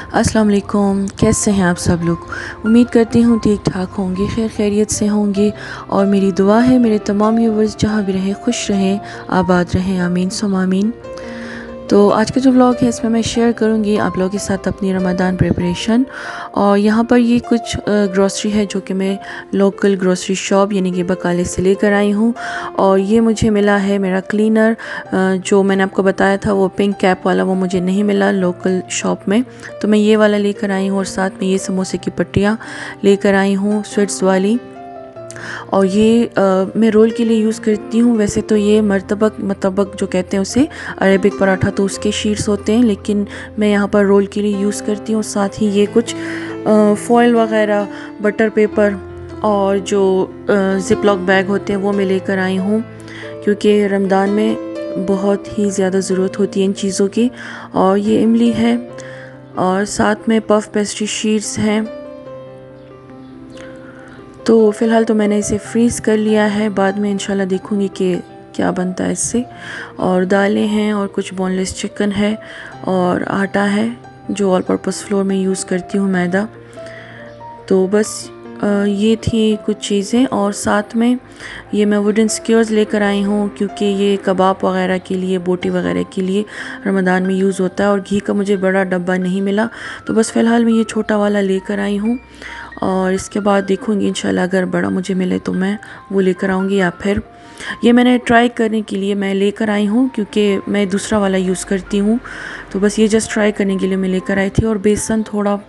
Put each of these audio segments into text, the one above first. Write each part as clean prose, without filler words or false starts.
अस्सलाम वालेकुम, कैसे हैं आप सब लोग। उम्मीद करती हूँ ठीक ठाक होंगे, खैर खैरियत से होंगे। और मेरी दुआ है मेरे तमाम व्यूवर्स जहाँ भी रहें खुश रहें, आबाद रहें, आमीन सुम आमीन। तो आज का जो व्लॉग है इसमें मैं शेयर करूँगी आप लोगों के साथ अपनी रमज़ान प्रिपरेशन। और यहाँ पर ये कुछ ग्रॉसरी है जो कि मैं लोकल ग्रॉसरी शॉप यानी कि बकाले से लेकर आई हूँ। और ये मुझे मिला है मेरा क्लीनर, जो मैंने आपको बताया था वो पिंक कैप वाला, वो मुझे नहीं मिला लोकल शॉप में, तो मैं ये वाला लेकर आई हूँ। और साथ में ये समोसे की पट्टियाँ लेकर आई हूँ स्वीट्स वाली। और ये मैं रोल के लिए यूज़ करती हूँ। वैसे तो ये मतबक जो कहते हैं उसे, अरेबिक पराठा, तो उसके शीट्स होते हैं, लेकिन मैं यहाँ पर रोल के लिए यूज़ करती हूँ। साथ ही ये कुछ फॉयल वगैरह, बटर पेपर और जो ज़िप लॉक बैग होते हैं वो मैं लेकर आई हूँ, क्योंकि रमज़ान में बहुत ही ज़्यादा ज़रूरत होती है इन चीज़ों की। और ये इमली है और साथ में पफ पेस्ट्री शीट्स हैं। तो फ़िलहाल तो मैंने इसे फ्रीज़ कर लिया है, बाद में इंशाल्लाह देखूँगी कि क्या बनता है इससे। और दालें हैं और कुछ बोनलेस चिकन है और आटा है जो ऑल पर्पस फ्लोर में यूज़ करती हूँ, मैदा। तो बस ये थी कुछ चीज़ें। और साथ में ये मैं वुडन स्क्योर्स लेकर आई हूँ, क्योंकि ये कबाब वगैरह के लिए, बोटी वगैरह के लिए रमज़ान में यूज़ होता है। और घी का मुझे बड़ा डब्बा नहीं मिला, तो बस फ़िलहाल मैं ये छोटा वाला लेकर आई हूँ। और इसके बाद देखूँगी इंशाल्लाह अगर बड़ा मुझे मिले तो मैं वो लेकर आऊँगी, या फिर ये मैंने ट्राई करने के लिए मैं लेकर आई हूँ, क्योंकि मैं दूसरा वाला यूज़ करती हूँ। तो बस ये जस्ट ट्राई करने के लिए मैं लेकर आई थी। और बेसन थोड़ा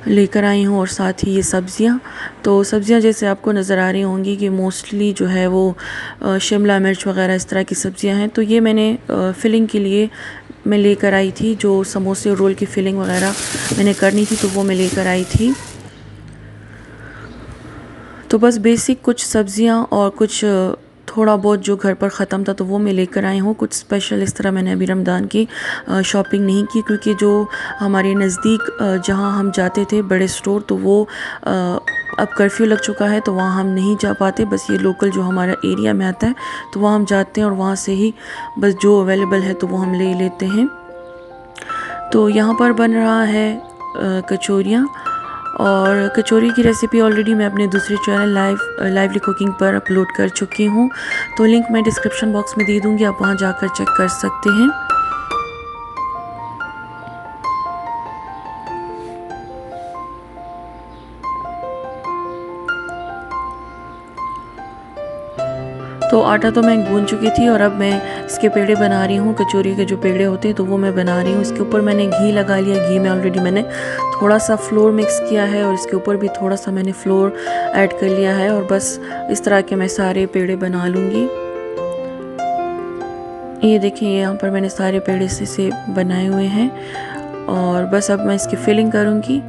लेकर आई हूँ, और साथ ही ये सब्ज़ियाँ। तो सब्ज़ियाँ जैसे आपको नज़र आ रही होंगी कि मोस्टली जो है वो शिमला मिर्च वगैरह इस तरह की सब्ज़ियाँ हैं। तो ये मैंने फिलिंग के लिए मैं लेकर आई थी, जो समोसे और रोल की फिलिंग वगैरह मैंने करनी थी तो वो मैं लेकर आई थी। तो बस बेसिक कुछ सब्ज़ियाँ और कुछ थोड़ा बहुत जो घर पर ख़त्म था तो वो मैं लेकर आई हूँ। कुछ स्पेशल इस तरह मैंने अभी रमज़ान की शॉपिंग नहीं की, क्योंकि जो हमारे नज़दीक जहाँ हम जाते थे बड़े स्टोर, तो वो अब कर्फ्यू लग चुका है, तो वहाँ हम नहीं जा पाते। बस ये लोकल जो हमारा एरिया में आता है तो वहाँ हम जाते हैं और वहाँ से ही बस जो अवेलेबल है तो वो हम ले लेते हैं। तो यहाँ पर बन रहा है कचौरियाँ। और कचौरी की रेसिपी ऑलरेडी मैं अपने दूसरे चैनल लाइवली कुकिंग पर अपलोड कर चुकी हूँ, तो लिंक मैं डिस्क्रिप्शन बॉक्स में दे दूँगी, आप वहाँ जाकर चेक कर सकते हैं। तो आटा तो मैं गूंद चुकी थी और अब मैं इसके पेड़े बना रही हूँ। कचौरी के जो पेड़े होते हैं तो वो मैं बना रही हूँ। इसके ऊपर मैंने घी लगा लिया। घी में ऑलरेडी मैंने थोड़ा सा फ्लोर मिक्स किया है और इसके ऊपर भी थोड़ा सा मैंने फ्लोर ऐड कर लिया है। और बस इस तरह के मैं सारे पेड़े बना लूँगी। ये देखिए, यहाँ पर मैंने सारे पेड़े से बनाए हुए हैं। और बस अब मैं इसकी फिलिंग करूँगी।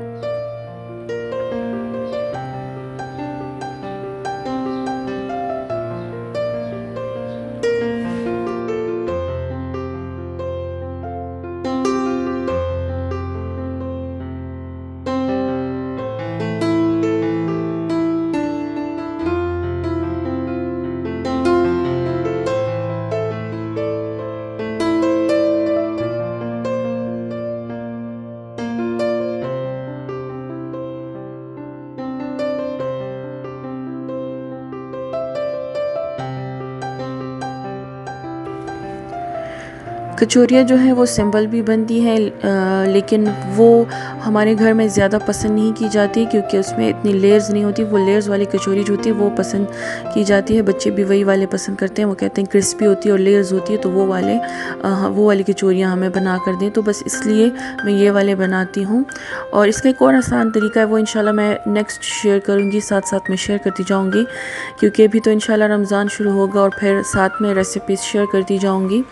कचौरियाँ जो हैं वो सिंपल भी बनती हैं, लेकिन वो हमारे घर में ज़्यादा पसंद नहीं की जाती, क्योंकि उसमें इतनी लेयर्स नहीं होती। वो लेयर्स वाली कचौरी जो होती है वो पसंद की जाती है। बच्चे भी वही वाले पसंद करते हैं, वो कहते हैं क्रिस्पी होती है और लेयर्स होती है, तो वो वाली कचौरियाँ हमें बना कर दें। तो बस इसलिए मैं ये वाले बनाती हूँ। और इसका एक और आसान तरीका है, वो इंशाल्लाह मैं नेक्स्ट शेयर करूँगी, साथ साथ में शेयर करती जाऊँगी, क्योंकि अभी तो इंशाल्लाह रमज़ान शुरू होगा और फिर साथ में रेसिपीज़ शेयर करती जाऊँगी,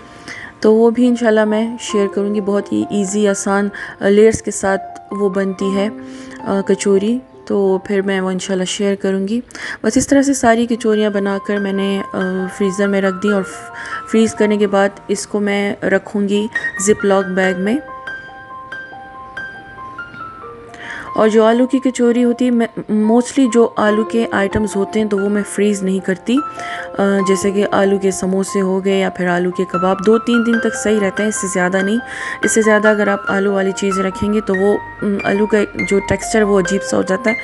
तो वो भी इंशाल्लाह मैं शेयर करूँगी। बहुत ही इजी आसान लेयर्स के साथ वो बनती है कचौरी, तो फिर मैं वो इंशाल्लाह शेयर करूँगी। बस इस तरह से सारी कचौरियाँ बनाकर मैंने फ्रीज़र में रख दी। और फ्रीज़ करने के बाद इसको मैं रखूँगी ज़िप लॉक बैग में। और जो आलू की कचौरी होती है, मैं मोस्टली जो आलू के आइटम्स होते हैं तो वो मैं फ्रीज़ नहीं करती। जैसे कि आलू के समोसे हो गए या फिर आलू के कबाब, 2-3 दिन तक सही रहते हैं, इससे ज़्यादा नहीं। इससे ज़्यादा अगर आप आलू वाली चीज़ें रखेंगे तो वो आलू का जो टेक्सचर वो अजीब सा हो जाता है,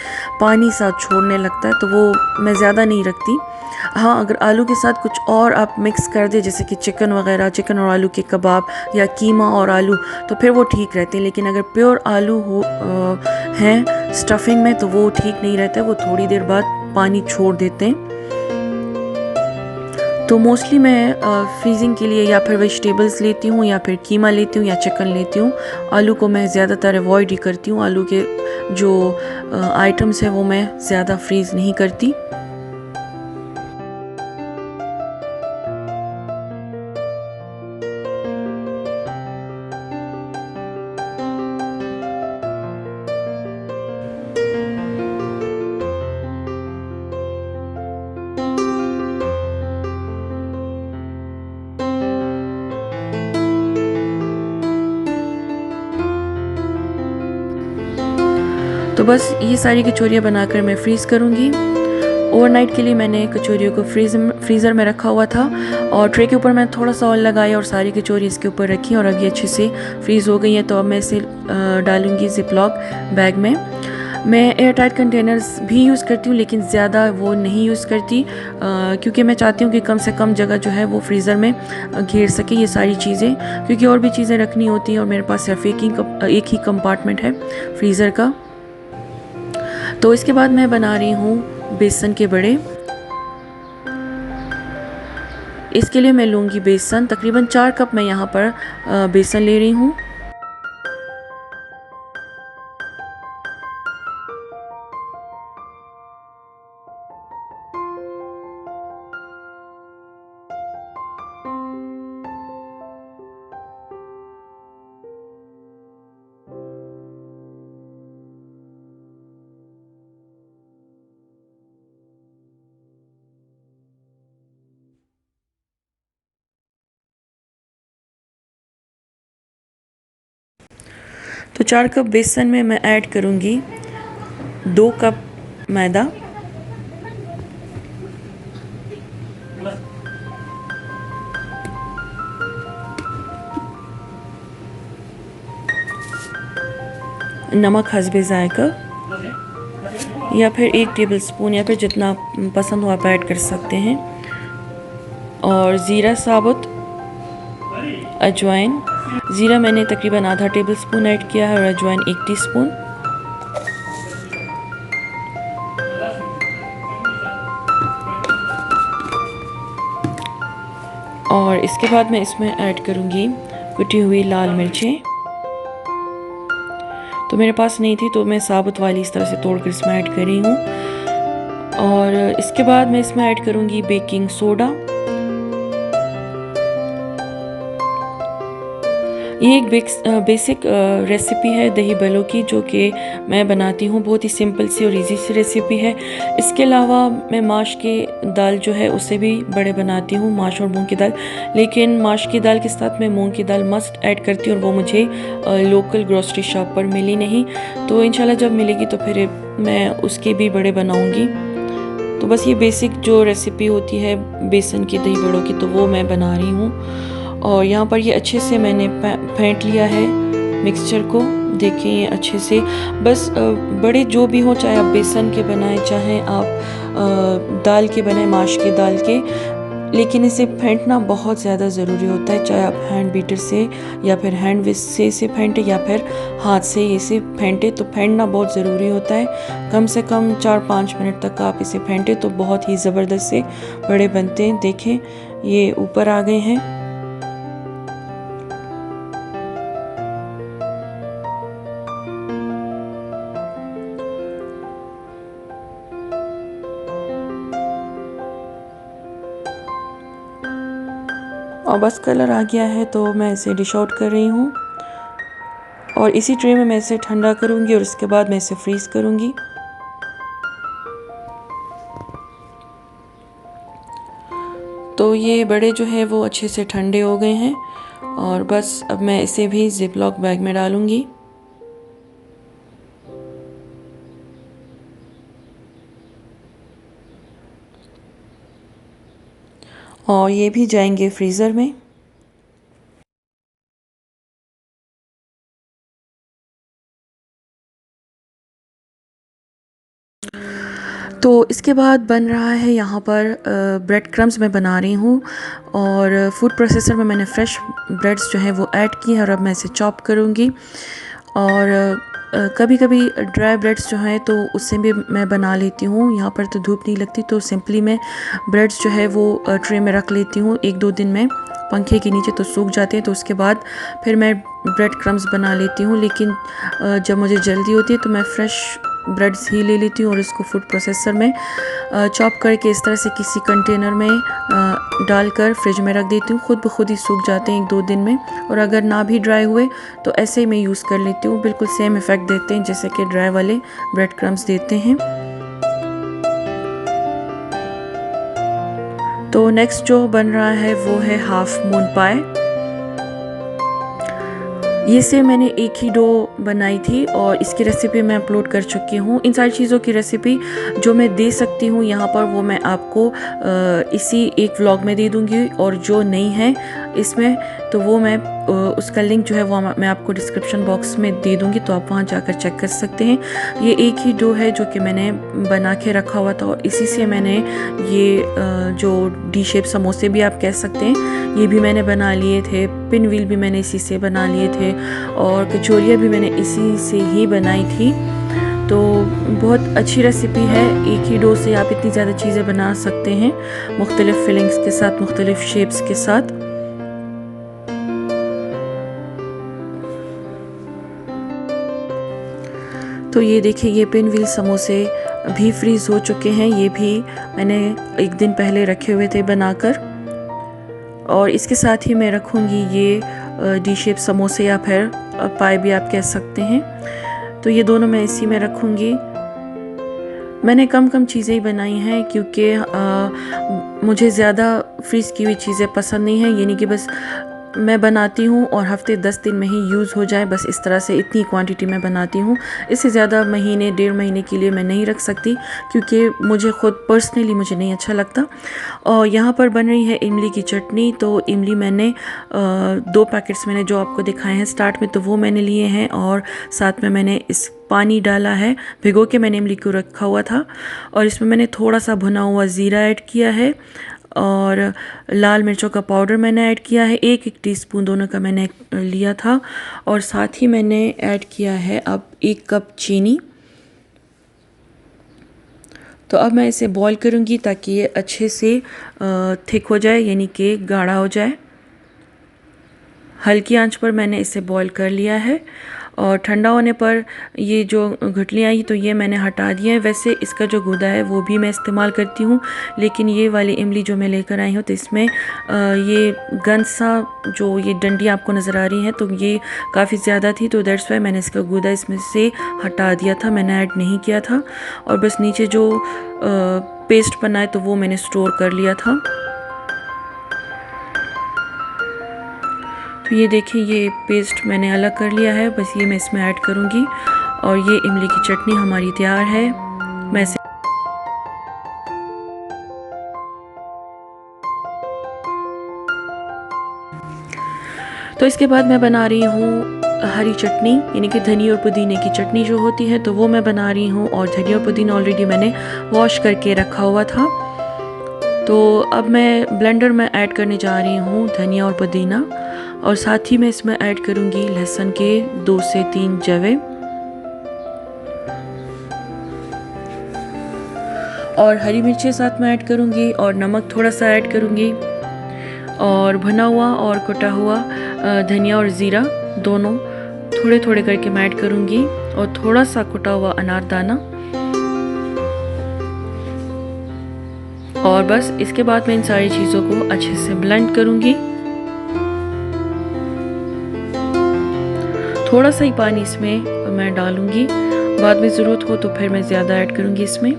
पानी सा छोड़ने लगता है, तो वो मैं ज़्यादा नहीं रखती। हाँ, अगर आलू के साथ कुछ और आप मिक्स कर दें, जैसे कि चिकन वगैरह, चिकन और आलू के कबाब या कीमा और आलू, तो फिर वो ठीक रहते हैं। लेकिन अगर प्योर आलू हैं स्टफिंग में तो वो ठीक नहीं रहता है, वो थोड़ी देर बाद पानी छोड़ देते हैं। तो मोस्टली मैं फ्रीजिंग के लिए या फिर वेजिटेबल्स लेती हूँ या फिर कीमा लेती हूँ या चिकन लेती हूँ। आलू को मैं ज़्यादातर अवॉइड ही करती हूँ। आलू के जो आइटम्स हैं वो मैं ज़्यादा फ्रीज़ नहीं करती। तो बस ये सारी कचौरियाँ बनाकर मैं फ्रीज़ करूँगी। ओवरनाइट के लिए मैंने कचौरियों को फ्रीज़र में रखा हुआ था और ट्रे के ऊपर मैं थोड़ा सा ऑयल लगाया और सारी कचौरी इसके ऊपर रखी और अब ये अच्छे से फ्रीज़ हो गई है। तो अब मैं इसे डालूँगी ज़िपलॉक बैग में। मैं एयर टाइट कंटेनर्स भी यूज़ करती हूँ, लेकिन ज़्यादा वो नहीं यूज़ करती, क्योंकि मैं चाहती हूँ कि कम से कम जगह जो है वो फ्रीज़र में घेर सके ये सारी चीज़ें, क्योंकि और भी चीज़ें रखनी होती हैं और मेरे पास सिर्फ एक ही कंपार्टमेंट है फ्रीज़र का। तो इसके बाद मैं बना रही हूँ बेसन के बड़े। इसके लिए मैं लूँगी बेसन, तकरीबन 4 कप मैं यहाँ पर बेसन ले रही हूँ। तो 4 कप बेसन में मैं ऐड करूँगी 2 कप मैदा, नमक हस्बे ज़ायका या फिर 1 टेबल स्पून या फिर जितना पसंद हो आप ऐड कर सकते हैं, और ज़ीरा साबुत, अजवाइन। ज़ीरा मैंने तकरीबन आधा टेबल स्पून ऐड किया है और अजवाइन 1 टीस्पून। और इसके बाद मैं इसमें ऐड करूँगी कुटी हुई लाल मिर्चें। तो मेरे पास नहीं थी तो मैं साबुत वाली इस तरह से तोड़कर इसमें ऐड कर रही हूँ। और इसके बाद मैं इसमें ऐड करूँगी बेकिंग सोडा। ये एक बेसिक रेसिपी है दही बलों की, जो कि मैं बनाती हूँ। बहुत ही सिंपल सी और इजी सी रेसिपी है। इसके अलावा मैं माश की दाल जो है उससे भी बड़े बनाती हूँ, माश और मूंग की दाल। लेकिन माश की दाल के साथ मैं मूंग की दाल मस्ट ऐड करती हूँ और वो मुझे लोकल ग्रोसरी शॉप पर मिली नहीं। तो इंशाल्लाह जब मिलेगी तो फिर मैं उसके भी बड़े बनाऊँगी। तो बस ये बेसिक जो रेसिपी होती है बेसन की दही बड़ों की, तो वो मैं बना रही हूँ। और यहाँ पर ये अच्छे से मैंने फेंट लिया है मिक्सचर को। देखें ये अच्छे से, बस बड़े जो भी हो, चाहे आप बेसन के बनाएं चाहे आप दाल के बनाएं, माश की दाल के, लेकिन इसे फेंटना बहुत ज़्यादा ज़रूरी होता है। चाहे आप हैंड बीटर से या फिर हैंड विस्क से इसे फेंटे या फिर हाथ से इसे फेंटे, तो फेंटना बहुत ज़रूरी होता है। कम से कम 4-5 मिनट तक आप इसे फेंटे तो बहुत ही ज़बरदस्त से बड़े बनते हैं। देखें ये ऊपर आ गए हैं। और बस कलर आ गया है तो मैं इसे डिश आउट कर रही हूँ और इसी ट्रे में मैं इसे ठंडा करूँगी और इसके बाद मैं इसे फ्रीज़ करूँगी। तो ये बड़े जो है वो अच्छे से ठंडे हो गए हैं और बस अब मैं इसे भी ज़िपलॉक बैग में डालूँगी। और ये भी जाएंगे फ्रीज़र में। तो इसके बाद बन रहा है यहाँ पर ब्रेड क्रम्स मैं बना रही हूँ, और फूड प्रोसेसर में मैंने फ्रेश ब्रेड्स जो है वो ऐड की है और अब मैं इसे चॉप करूँगी। और कभी कभी ड्राई ब्रेड्स जो हैं तो उससे भी मैं बना लेती हूँ। यहाँ पर तो धूप नहीं लगती तो सिंपली मैं ब्रेड्स जो है वो ट्रे में रख लेती हूँ 1-2 दिन में, पंखे के नीचे तो सूख जाते हैं। तो उसके बाद फिर मैं ब्रेड क्रम्स बना लेती हूँ। लेकिन जब मुझे जल्दी होती है तो मैं फ्रेश ब्रेड्स ही ले लेती हूँ और इसको फूड प्रोसेसर में चॉप करके इस तरह से किसी कंटेनर में डालकर फ्रिज में रख देती हूँ। खुद ब खुद ही सूख जाते हैं 1-2 दिन में। और अगर ना भी ड्राई हुए तो ऐसे ही मैं यूज़ कर लेती हूँ, बिल्कुल सेम इफ़ेक्ट देते हैं जैसे कि ड्राई वाले ब्रेड क्रम्स देते हैं। तो नेक्स्ट जो बन रहा है वो है हाफ मून पाए। ये से मैंने एक ही डो बनाई थी और इसकी रेसिपी मैं अपलोड कर चुकी हूँ। इन सारी चीज़ों की रेसिपी जो मैं दे सकती हूँ यहाँ पर वो मैं आपको इसी एक व्लॉग में दे दूँगी, और जो नहीं है इसमें तो वो मैं उसका लिंक जो है वो मैं आपको डिस्क्रिप्शन बॉक्स में दे दूँगी, तो आप वहाँ जाकर चेक कर सकते हैं। ये एक ही डो है जो कि मैंने बना के रखा हुआ था और इसी से मैंने ये जो डी शेप समोसे भी आप कह सकते हैं ये भी मैंने बना लिए थे, पिन व्हील भी मैंने इसी से बना लिए थे, और कचौरियाँ भी मैंने इसी से ही बनाई थी। तो बहुत अच्छी रेसिपी है, एक ही डो से आप इतनी ज़्यादा चीज़ें बना सकते हैं मुख्तलिफ़ फिलिंग्स के साथ, मुख्तलिफ़ शेप्स के साथ। तो ये देखिए ये पिन व्हील समोसे भी फ्रीज़ हो चुके हैं। ये भी मैंने एक दिन पहले रखे हुए थे बनाकर, और इसके साथ ही मैं रखूँगी ये डी शेप समोसे या फिर पाए भी आप कह सकते हैं। तो ये दोनों मैं इसी में रखूँगी। मैंने कम कम चीज़ें ही बनाई हैं क्योंकि मुझे ज़्यादा फ्रीज़ की हुई चीज़ें पसंद नहीं हैं। यानी कि बस मैं बनाती हूँ और हफ्ते 10 दिन में ही यूज़ हो जाए, बस इस तरह से इतनी क्वांटिटी में बनाती हूँ। इससे ज़्यादा महीने 1.5 महीने के लिए मैं नहीं रख सकती क्योंकि मुझे ख़ुद पर्सनली मुझे नहीं अच्छा लगता। और यहाँ पर बन रही है इमली की चटनी। तो इमली मैंने 2 पैकेट्स मैंने जो आपको दिखाए हैं स्टार्ट में तो वो मैंने लिए हैं, और साथ में मैंने इस पानी डाला है, भिगो के मैंने इमली को रखा हुआ था, और इसमें मैंने थोड़ा सा भुना हुआ ज़ीरा ऐड किया है और लाल मिर्चों का पाउडर मैंने ऐड किया है, 1-1 टीस्पून दोनों का मैंने लिया था। और साथ ही मैंने ऐड किया है अब 1 कप चीनी। तो अब मैं इसे बॉईल करूँगी ताकि ये अच्छे से थिक हो जाए, यानी कि गाढ़ा हो जाए। हल्की आंच पर मैंने इसे बॉईल कर लिया है, और ठंडा होने पर ये जो गुठलियाँ आई तो ये मैंने हटा दिया है। वैसे इसका जो गूदा है वो भी मैं इस्तेमाल करती हूँ, लेकिन ये वाली इमली जो मैं लेकर आई हूँ तो इसमें ये गंद सा जो ये डंडी आपको नज़र आ रही है तो ये काफ़ी ज़्यादा थी, तो दैट्स वाई मैंने इसका गूदा इसमें से हटा दिया था, मैंने ऐड नहीं किया था। और बस नीचे जो पेस्ट बना है तो वो मैंने स्टोर कर लिया था। तो ये देखिए ये पेस्ट मैंने अलग कर लिया है, बस ये मैं इसमें ऐड करूँगी और ये इमली की चटनी हमारी तैयार है। मैं इसे तो इसके बाद मैं बना रही हूँ हरी चटनी, यानी कि धनिया और पुदीने की चटनी जो होती है तो वो मैं बना रही हूँ। और धनिया और पुदीना ऑलरेडी मैंने वॉश करके रखा हुआ था। तो अब मैं ब्लेंडर में ऐड करने जा रही हूँ धनिया और पुदीना, और साथ ही मैं इसमें ऐड करूँगी लहसुन के 2 से 3 जवे, और हरी मिर्चें साथ में ऐड करूँगी, और नमक थोड़ा सा ऐड करूँगी, और भुना हुआ और कुटा हुआ धनिया और ज़ीरा दोनों थोड़े थोड़े करके मैं ऐड करूँगी, और थोड़ा सा कुटा हुआ अनारदाना। और बस इसके बाद मैं इन सारी चीज़ों को अच्छे से ब्लेंड करूँगी। थोड़ा सा ही पानी इसमें मैं डालूँगी, बाद में ज़रूरत हो तो फिर मैं ज़्यादा ऐड करूँगी इसमें।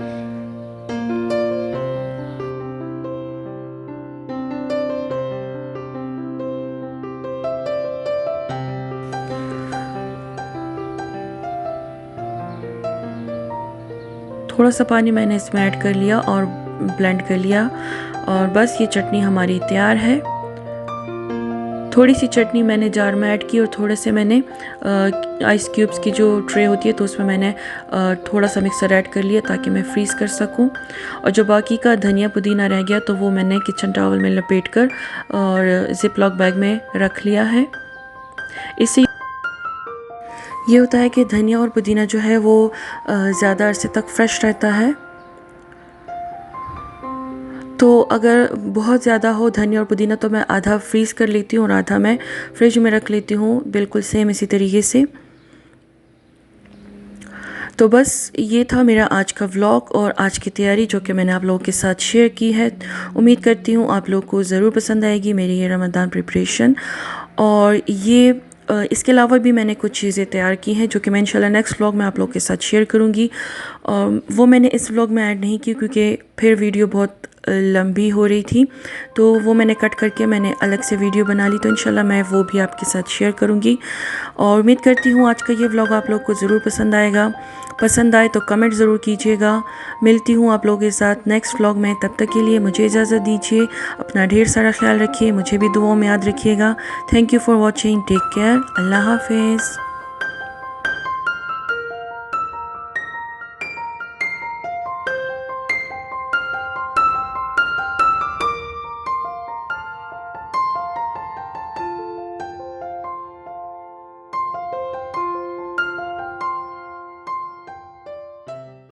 थोड़ा सा पानी मैंने इसमें ऐड कर लिया और ब्लेंड कर लिया, और बस ये चटनी हमारी तैयार है। थोड़ी सी चटनी मैंने जार में ऐड की और थोड़े से मैंने आइस क्यूब्स की जो ट्रे होती है तो उसमें मैंने थोड़ा सा मिक्सर ऐड कर लिया ताकि मैं फ्रीज़ कर सकूं। और जो बाकी का धनिया पुदीना रह गया तो वो मैंने किचन टॉवल में लपेट कर और ज़िप लॉक बैग में रख लिया है। इससे ये होता है कि धनिया और पुदीना जो है वो ज़्यादा अरसे तक फ्रेश रहता है। तो अगर बहुत ज़्यादा हो धनिया और पुदीना तो मैं आधा फ्रीज़ कर लेती हूँ और आधा मैं फ्रिज में रख लेती हूँ, बिल्कुल सेम इसी तरीके से। तो बस ये था मेरा आज का व्लॉग और आज की तैयारी जो कि मैंने आप लोगों के साथ शेयर की है। उम्मीद करती हूँ आप लोग को ज़रूर पसंद आएगी मेरी ये रमज़ान प्रिपरेशन। और ये इसके अलावा भी मैंने कुछ चीज़ें तैयार की हैं जो कि मैं इंशाल्लाह नेक्स्ट व्लॉग में आप लोगों के साथ शेयर करूँगी। वो मैंने इस व्लॉग में ऐड नहीं की क्योंकि फिर वीडियो बहुत लंबी हो रही थी, तो वो मैंने कट करके मैंने अलग से वीडियो बना ली। तो इंशाल्लाह मैं वो भी आपके साथ शेयर करूँगी और उम्मीद करती हूँ आज का ये व्लॉग आप लोग को ज़रूर पसंद आएगा। पसंद आए तो कमेंट ज़रूर कीजिएगा। मिलती हूँ आप लोगों के साथ नेक्स्ट व्लॉग में, तब तक के लिए मुझे इजाज़त दीजिए। अपना ढेर सारा ख्याल रखिए, मुझे भी दुआओं में याद रखिएगा। Thank you for watching, take care, अल्लाह हाफिज़।